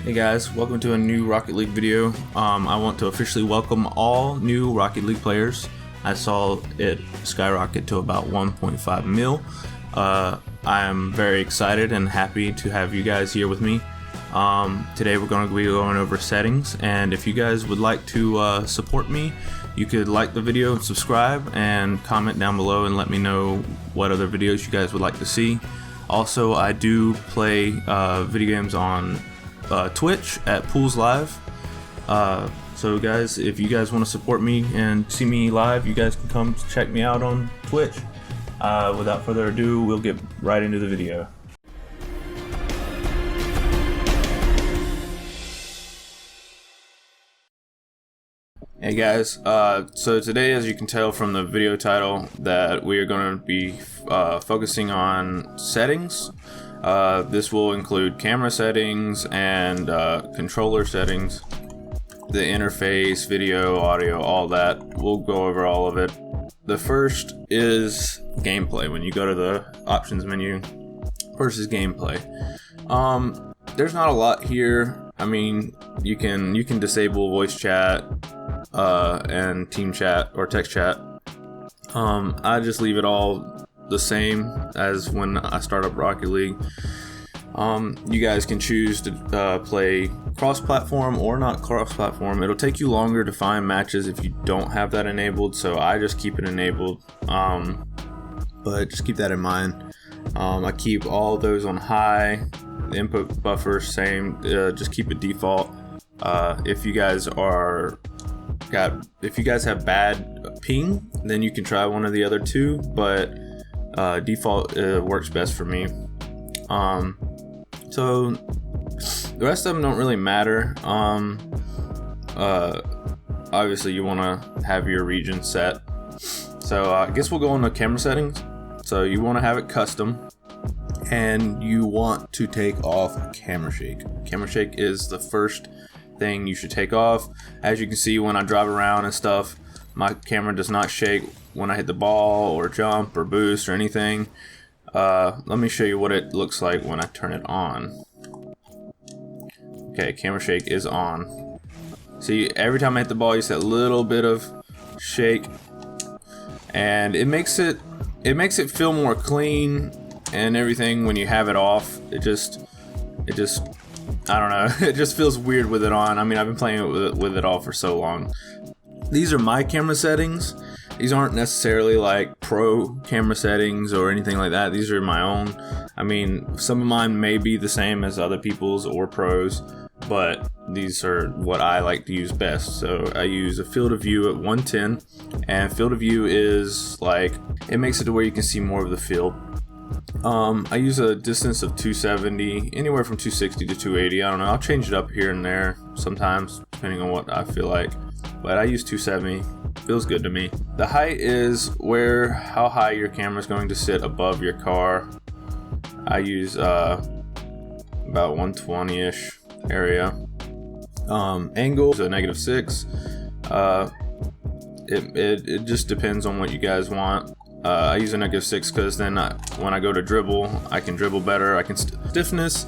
Hey guys, welcome to a new Rocket League video. I want to officially welcome all new Rocket League players. I saw it skyrocket to about 1.5 mil. I am very excited and happy to have you guys here with me. Today we're going to be going over settings, and if you guys would like to support me, you could like the video and subscribe and comment down below and let me know what other videos you guys would like to see. Also, I do play video games on Twitch at Pools Live. So guys, if you guys want to support me and see me live, you guys can come check me out on Twitch. Without further ado, we'll get right into the video. Hey guys, so today, as you can tell from the video title, that we are going to be focusing on settings. This will include camera settings and controller settings, the interface, video, audio, all that. We'll go over all of it. The first is gameplay. When you go to the options menu, first is gameplay. There's not a lot here. I mean, you can disable voice chat and team chat or text chat. I just leave it all the same as when I start up Rocket League. You guys can choose to play cross-platform or not cross-platform. It'll take you longer to find matches if you don't have that enabled, so I just keep it enabled. But just keep that in mind. I keep all those on high. The input buffer same. Just keep it default. If you guys have bad ping, then you can try one of the other two, but default works best for me. So the rest of them don't really matter. Obviously you want to have your region set. So I guess we'll go into camera settings. So you want to have it custom, and you want to take off camera shake. Camera shake is the first thing you should take off. As you can see, when I drive around and stuff, my camera does not shake when I hit the ball or jump or boost or anything. Let me show you what it looks like when I turn it on. Okay, camera shake is on. See, every time I hit the ball, you see a little bit of shake, and it makes it feel more clean and everything. When you have it off, it just I don't know, it just feels weird with it on. I mean, I've been playing with it all for so long. These are my camera settings. These aren't necessarily like pro camera settings or anything like that. These are my own. I mean, some of mine may be the same as other people's or pros, but these are what I like to use best. So I use a field of view at 110, and field of view is like, it makes it to where you can see more of the field. I use a distance of 270, anywhere from 260 to 280. I don't know, I'll change it up here and there sometimes depending on what I feel like, but I use 270. Feels good to me. The height is how high your camera is going to sit above your car. I use about 120-ish area. Angle is a -6. It just depends on what you guys want. I use a -6 because then when I go to dribble, I can dribble better. Stiffness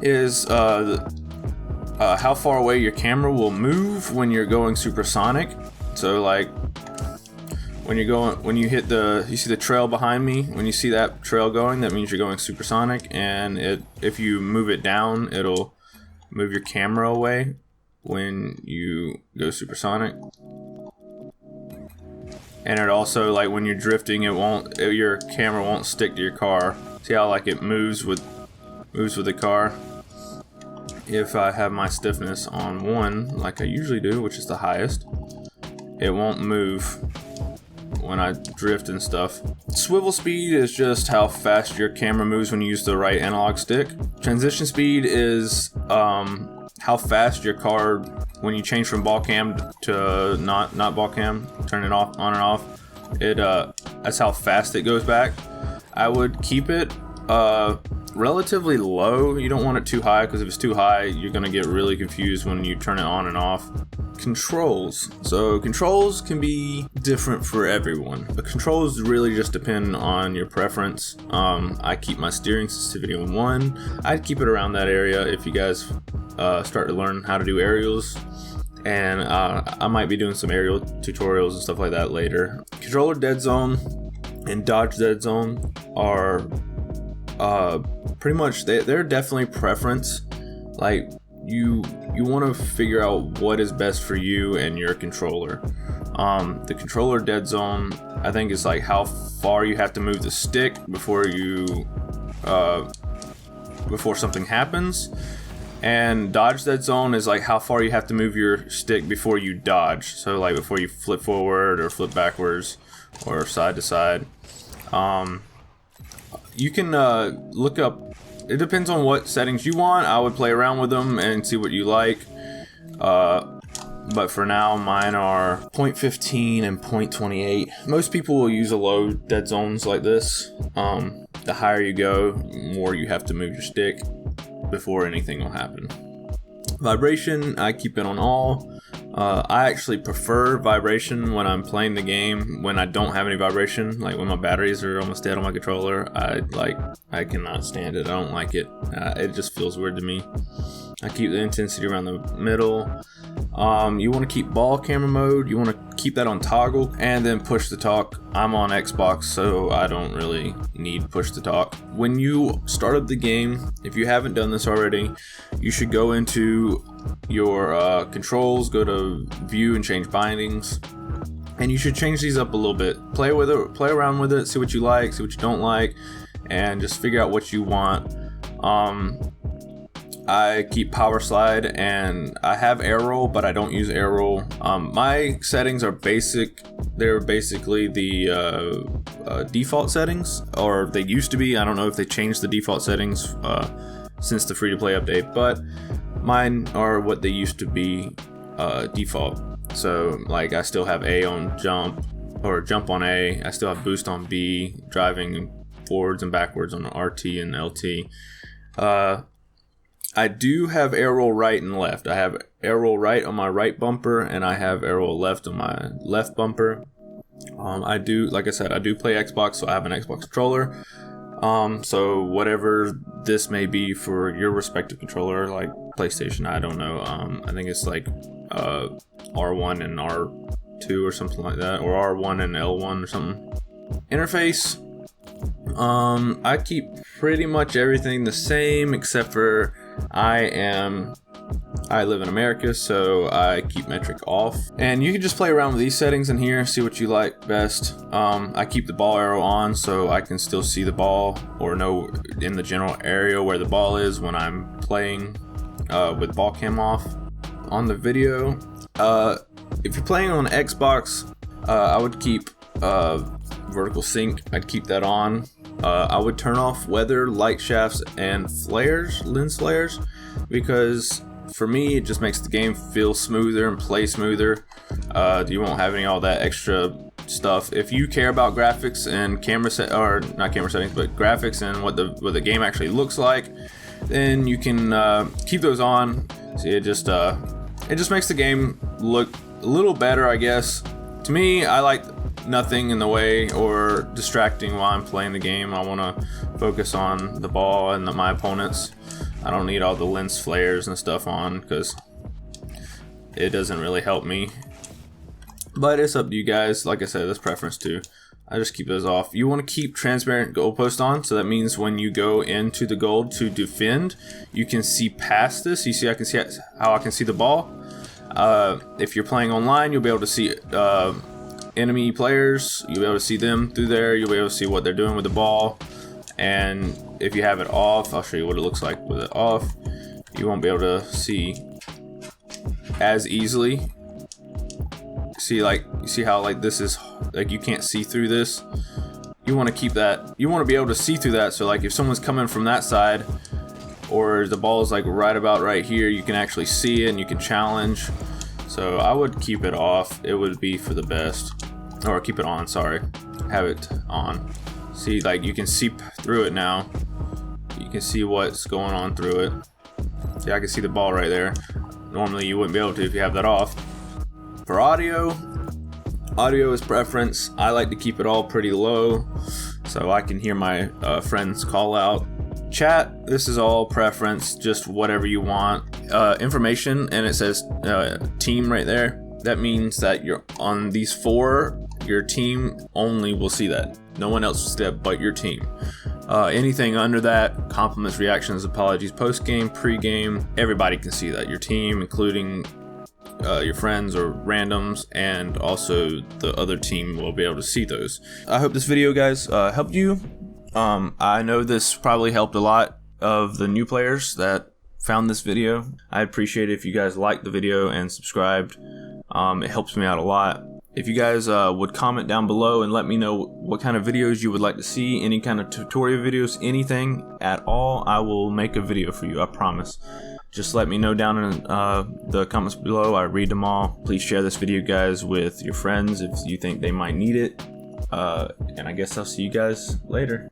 is how far away your camera will move when you're going supersonic. So like when you hit you see the trail behind me. When you see that trail going, that means you're going supersonic. And if you move it down, it'll move your camera away when you go supersonic. And it also, like when you're drifting, your camera won't stick to your car. See how like it moves with the car? If I have my stiffness on 1, like I usually do, which is the highest, it won't move when I drift and stuff. Swivel speed is just how fast your camera moves when you use the right analog stick. Transition speed is how fast your car, when you change from ball cam to not ball cam, turn it off, on and off, that's how fast it goes back. I would keep it relatively low. You don't want it too high, because if it's too high, you're gonna get really confused when you turn it on and off. Controls. So controls can be different for everyone. The controls really just depend on your preference. I keep my steering sensitivity on 1. I'd keep it around that area if you guys start to learn how to do aerials, and I might be doing some aerial tutorials and stuff like that later. Controller dead zone and dodge dead zone are pretty much, they're definitely preference. Like you want to figure out what is best for you and your controller. The controller dead zone, I think, is like how far you have to move the stick before something happens. And dodge dead zone is like how far you have to move your stick before you dodge. So like before you flip forward or flip backwards or side to side. You can look up, it depends on what settings you want. I would play around with them and see what you like. But for now, mine are 0.15 and 0.28. Most people will use a low dead zones like this. The higher you go, more you have to move your stick before anything will happen. Vibration, I keep it on all. I actually prefer vibration when I'm playing the game, when I don't have any vibration, like when my batteries are almost dead on my controller. I cannot stand it. I don't like it. It just feels weird to me. I keep the intensity around the middle. You want to keep ball camera mode. You want to keep that on toggle, and then push to talk. I'm on Xbox, so I don't really need push to talk. When you start up the game, if you haven't done this already, you should go into your controls, go to view and change bindings, and you should change these up a little bit. Play with it, play around with it, see what you like, see what you don't like, and just figure out what you want. I keep power slide, and I have air roll, but I don't use air roll. My settings are basic. They're basically the default settings, or they used to be. I don't know if they changed the default settings since the free-to-play update, but mine are what they used to be default. So like I still have A on jump, or jump on A. I still have boost on B, driving forwards and backwards on RT and LT. I do have air roll right and left. I have air roll right on my right bumper, and I have air roll left on my left bumper. I do, like I said, I do play Xbox, so I have an Xbox controller. So whatever this may be for your respective controller, like PlayStation, I don't know. I think it's like R1 and R2 or something like that, or R1 and L1 or something. Interface, I keep pretty much everything the same, except for I live in America, so I keep metric off. And you can just play around with these settings in here, see what you like best. I keep the ball arrow on so I can still see the ball, or know in the general area where the ball is when I'm playing with ball cam off. On the video, if you're playing on Xbox, I would keep vertical sync. I'd keep that on. I would turn off weather, light shafts, and flares, lens flares, because for me it just makes the game feel smoother and play smoother. You won't have all that extra stuff. If you care about graphics and not camera settings, but graphics and what the game actually looks like, then you can keep those on. See, it just makes the game look a little better, I guess. To me, I like nothing in the way or distracting while I'm playing the game. I want to focus on the ball and my opponents. I don't need all the lens flares and stuff on, because it doesn't really help me. But it's up to you guys. Like I said, that's preference too. I just keep those off. You want to keep transparent goalpost on, so that means when you go into the goal to defend, you can see past this. You see, I can see how I can see the ball. If you're playing online, you'll be able to see enemy players. You'll be able to see them through there. You'll be able to see what they're doing with the ball. And if you have it off, I'll show you what it looks like with it off. You won't be able to see as easily. You see how like this is, like you can't see through this. You want to keep that. You want to be able to see through that. So like if someone's coming from that side, or the ball is like right about right here, you can actually see it and you can challenge. So I would keep it off. It would be for the best. Or keep it on, sorry. Have it on. See, like you can see through it now. You can see what's going on through it. See, I can see the ball right there. Normally you wouldn't be able to if you have that off. For audio is preference. I like to keep it all pretty low so I can hear my friends call out. Chat, this is all preference, just whatever you want. information and it says team right there, that means that you're on these 4, your team only will see that. No one else will see that but your team. Anything under that, compliments, reactions, apologies, post-game, pre-game, everybody can see that. Your team, including your friends or randoms, and also the other team will be able to see those. I hope this video, guys, helped you. I know this probably helped a lot of the new players that found this video. I appreciate it if you guys liked the video and subscribed. It helps me out a lot. If you guys would comment down below and let me know what kind of videos you would like to see, any kind of tutorial videos, anything at all, I will make a video for you, I promise. Just let me know down in the comments below. I read them all. Please share this video, guys, with your friends if you think they might need it. And I guess I'll see you guys later.